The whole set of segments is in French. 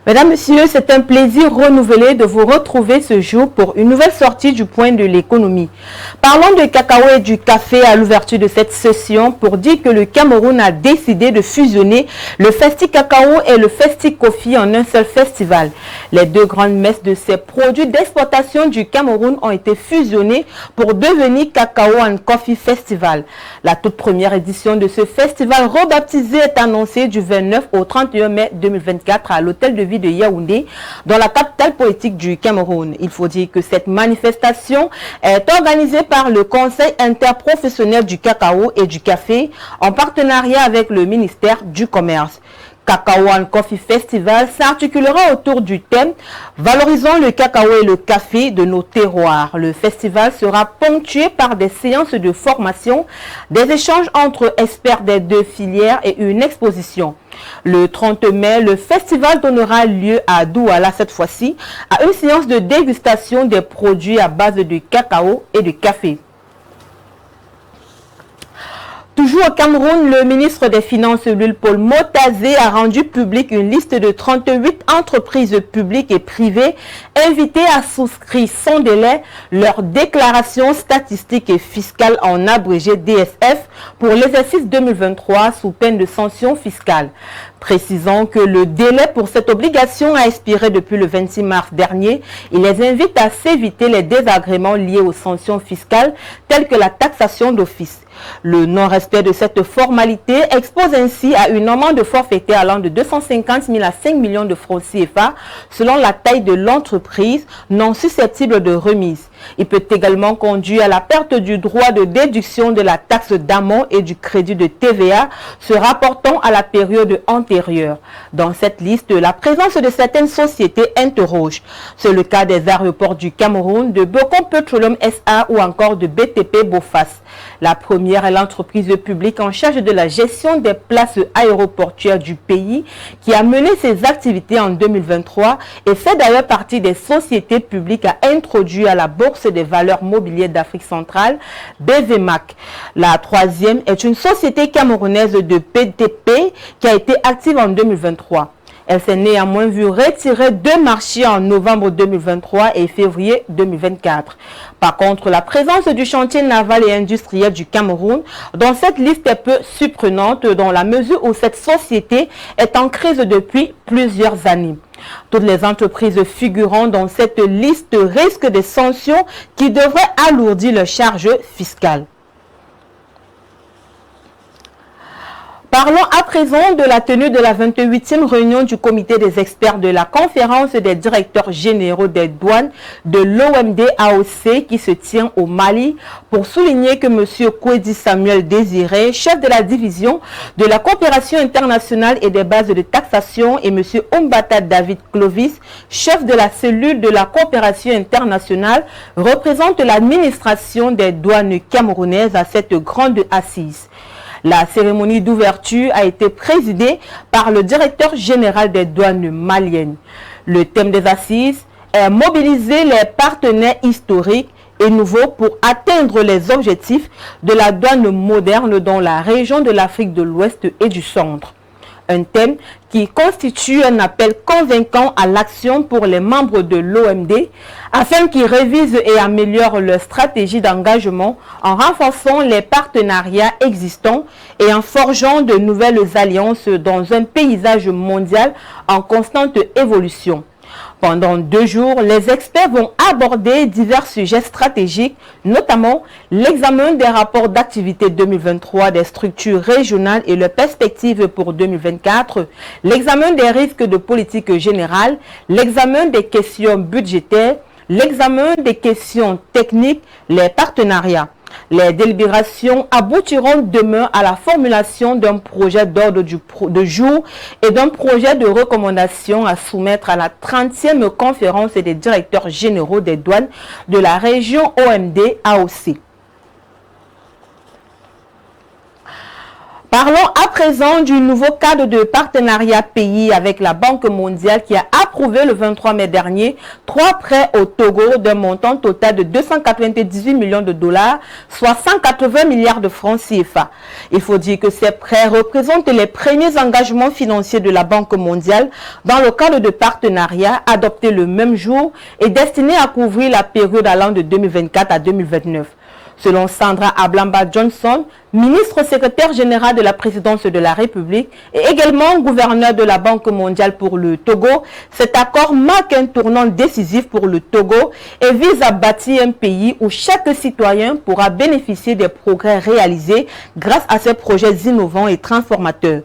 Mesdames, Messieurs, c'est un plaisir renouvelé de vous retrouver ce jour pour une nouvelle sortie du point de l'économie. Parlons de cacao et du café à l'ouverture de cette session pour dire que le Cameroun a décidé de fusionner le Festi Cacao et le Festi Coffee en un seul festival. Les deux grandes messes de ces produits d'exportation du Cameroun ont été fusionnées pour devenir Cacao and Coffee Festival. La toute première édition de ce festival rebaptisé est annoncée du 29 au 31 mai 2024 à l'hôtel de ville de Yaoundé, dans la capitale politique du Cameroun. Il faut dire que cette manifestation est organisée par le Conseil interprofessionnel du cacao et du café en partenariat avec le ministère du Commerce. Cacao and Coffee Festival s'articulera autour du thème « Valorisons le cacao et le café de nos terroirs ». Le festival sera ponctué par des séances de formation, des échanges entre experts des deux filières et une exposition. Le 30 mai, le festival donnera lieu à Douala cette fois-ci à une séance de dégustation des produits à base de cacao et de café. Toujours au Cameroun, le ministre des Finances, Louis Paul Motazé, a rendu publique une liste de 38 entreprises publiques et privées invitées à souscrire sans délai leurs déclarations statistiques et fiscales en abrégé DSF pour l'exercice 2023 sous peine de sanctions fiscales. Précisant que le délai pour cette obligation a expiré depuis le 26 mars dernier, il les invite à s'éviter les désagréments liés aux sanctions fiscales telles que la taxation d'office. Le non-respect de cette formalité expose ainsi à une amende forfaitaire allant de 250 000 à 5 millions de francs CFA selon la taille de l'entreprise non susceptible de remise. Il peut également conduire à la perte du droit de déduction de la taxe d'amont et du crédit de TVA se rapportant à la période antérieure. Dans cette liste, la présence de certaines sociétés interroge. C'est le cas des aéroports du Cameroun, de Bocon Petroleum SA ou encore de BTP Bofas. La première est l'entreprise publique en charge de la gestion des places aéroportuaires du pays qui a mené ses activités en 2023 et fait d'ailleurs partie des sociétés publiques à introduire à la Bourse des valeurs mobilières d'Afrique centrale, BVMAC. La troisième est une société camerounaise de PTP qui a été active en 2023. Elle s'est néanmoins vue retirer 2 marchés en novembre 2023 et février 2024. Par contre, la présence du chantier naval et industriel du Cameroun dans cette liste est peu surprenante dans la mesure où cette société est en crise depuis plusieurs années. Toutes les entreprises figurant dans cette liste risquent des sanctions qui devraient alourdir leurs charges fiscales. Parlons à présent de la tenue de la 28e réunion du comité des experts de la conférence des directeurs généraux des douanes de l'OMD AOC qui se tient au Mali pour souligner que M. Kwedi Samuel Désiré, chef de la division de la coopération internationale et des bases de taxation et M. Ombata David Clovis, chef de la cellule de la coopération internationale, représentent l'administration des douanes camerounaises à cette grande assise. La cérémonie d'ouverture a été présidée par le directeur général des douanes maliennes. Le thème des assises est mobiliser les partenaires historiques et nouveaux pour atteindre les objectifs de la douane moderne dans la région de l'Afrique de l'Ouest et du Centre. Un thème qui constitue un appel convaincant à l'action pour les membres de l'OMD afin qu'ils révisent et améliorent leur stratégie d'engagement en renforçant les partenariats existants et en forgeant de nouvelles alliances dans un paysage mondial en constante évolution. Pendant 2 jours, les experts vont aborder divers sujets stratégiques, notamment l'examen des rapports d'activité 2023 des structures régionales et leurs perspectives pour 2024, l'examen des risques de politique générale, l'examen des questions budgétaires, l'examen des questions techniques, les partenariats. Les délibérations aboutiront demain à la formulation d'un projet d'ordre de jour et d'un projet de recommandation à soumettre à la 30e conférence des directeurs généraux des douanes de la région OMD AOC. Parlons à présent du nouveau cadre de partenariat pays avec la Banque mondiale qui a approuvé le 23 mai dernier 3 prêts au Togo d'un montant total de 298 millions de dollars, soit 180 milliards de francs CFA. Il faut dire que ces prêts représentent les premiers engagements financiers de la Banque mondiale dans le cadre de partenariat adopté le même jour et destiné à couvrir la période allant de 2024 à 2029. Selon Sandra Ablamba Johnson, ministre secrétaire général de la présidence de la République et également gouverneur de la Banque mondiale pour le Togo, cet accord marque un tournant décisif pour le Togo et vise à bâtir un pays où chaque citoyen pourra bénéficier des progrès réalisés grâce à ces projets innovants et transformateurs.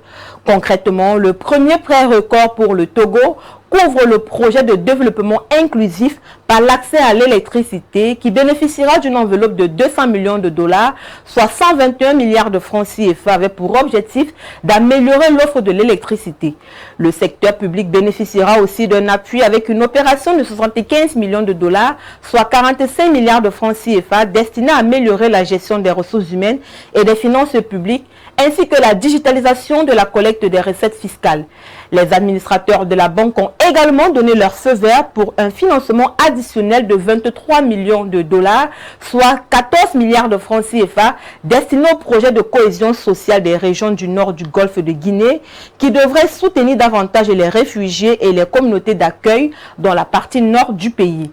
Concrètement, le premier prêt record pour le Togo couvre le projet de développement inclusif par l'accès à l'électricité qui bénéficiera d'une enveloppe de 200 millions de dollars, soit 121 milliards de francs CFA, avec pour objectif d'améliorer l'offre de l'électricité. Le secteur public bénéficiera aussi d'un appui avec une opération de 75 millions de dollars, soit 45 milliards de francs CFA, destinée à améliorer la gestion des ressources humaines et des finances publiques, ainsi que la digitalisation de la collecte des recettes fiscales. Les administrateurs de la banque ont également donné leur feu vert pour un financement additionnel de 23 millions de dollars, soit 14 milliards de francs CFA, destiné au projet de cohésion sociale des régions du nord du golfe de Guinée, qui devrait soutenir davantage les réfugiés et les communautés d'accueil dans la partie nord du pays.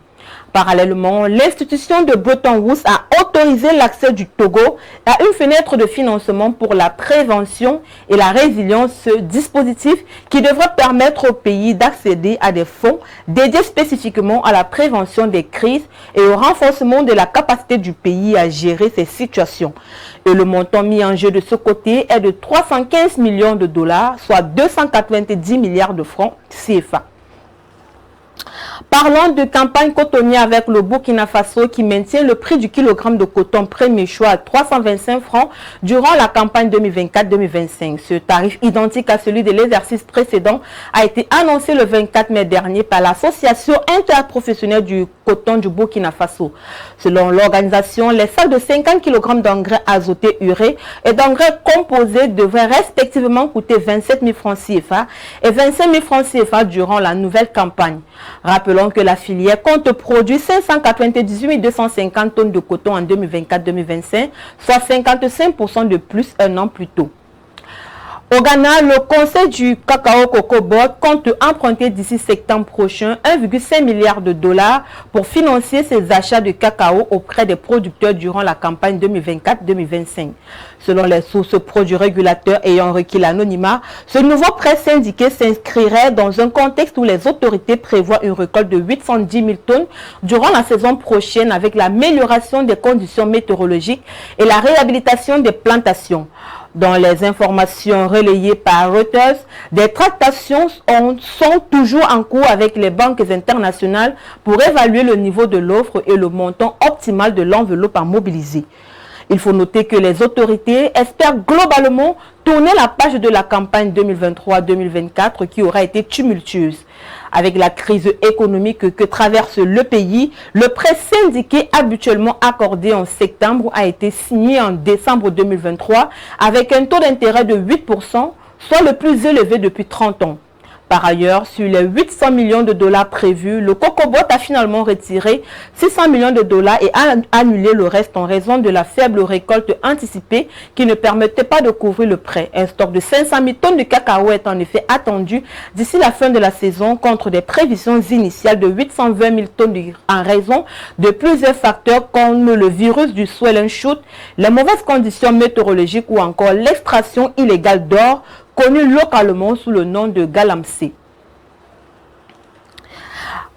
Parallèlement, l'institution de Bretton Woods a autorisé l'accès du Togo à une fenêtre de financement pour la prévention et la résilience, ce dispositif qui devrait permettre au pays d'accéder à des fonds dédiés spécifiquement à la prévention des crises et au renforcement de la capacité du pays à gérer ces situations. Et le montant mis en jeu de ce côté est de 315 millions de dollars, soit 290 milliards de francs CFA. Parlons de campagne cotonnière avec le Burkina Faso qui maintient le prix du kilogramme de coton premier choix à 325 francs durant la campagne 2024-2025. Ce tarif identique à celui de l'exercice précédent a été annoncé le 24 mai dernier par l'Association interprofessionnelle du coton du Burkina Faso. Selon l'organisation, les sacs de 50 kg d'engrais azotés urée et d'engrais composés devraient respectivement coûter 27 000 francs CFA et 25 000 francs CFA durant la nouvelle campagne. Rappelons que la filière compte produire 598 250 tonnes de coton en 2024-2025, soit 55% de plus un an plus tôt. Au Ghana, le Conseil du Cacao Cocoa Board compte emprunter d'ici septembre prochain 1,5 milliard de dollars pour financer ses achats de cacao auprès des producteurs durant la campagne 2024-2025. Selon les sources produits régulateurs ayant requis l'anonymat, ce nouveau prêt syndiqué s'inscrirait dans un contexte où les autorités prévoient une récolte de 810 000 tonnes durant la saison prochaine avec l'amélioration des conditions météorologiques et la réhabilitation des plantations. Dans les informations relayées par Reuters, des tractations sont toujours en cours avec les banques internationales pour évaluer le niveau de l'offre et le montant optimal de l'enveloppe à mobiliser. Il faut noter que les autorités espèrent globalement tourner la page de la campagne 2023-2024 qui aura été tumultueuse. Avec la crise économique que traverse le pays, le prêt syndiqué habituellement accordé en septembre a été signé en décembre 2023 avec un taux d'intérêt de 8%, soit le plus élevé depuis 30 ans. Par ailleurs, sur les 800 millions de dollars prévus, le COCOBOT a finalement retiré 600 millions de dollars et a annulé le reste en raison de la faible récolte anticipée qui ne permettait pas de couvrir le prêt. Un stock de 500 000 tonnes de cacao est en effet attendu d'ici la fin de la saison contre des prévisions initiales de 820 000 tonnes en raison de plusieurs facteurs comme le virus du swell and shoot, les mauvaises conditions météorologiques ou encore l'extraction illégale d'or connu localement sous le nom de galamsey.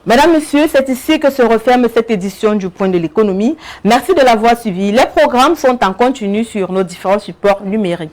Mesdames, Messieurs, c'est ici que se referme cette édition du Point de l'économie. Merci de l'avoir suivi. Les programmes sont en continu sur nos différents supports numériques.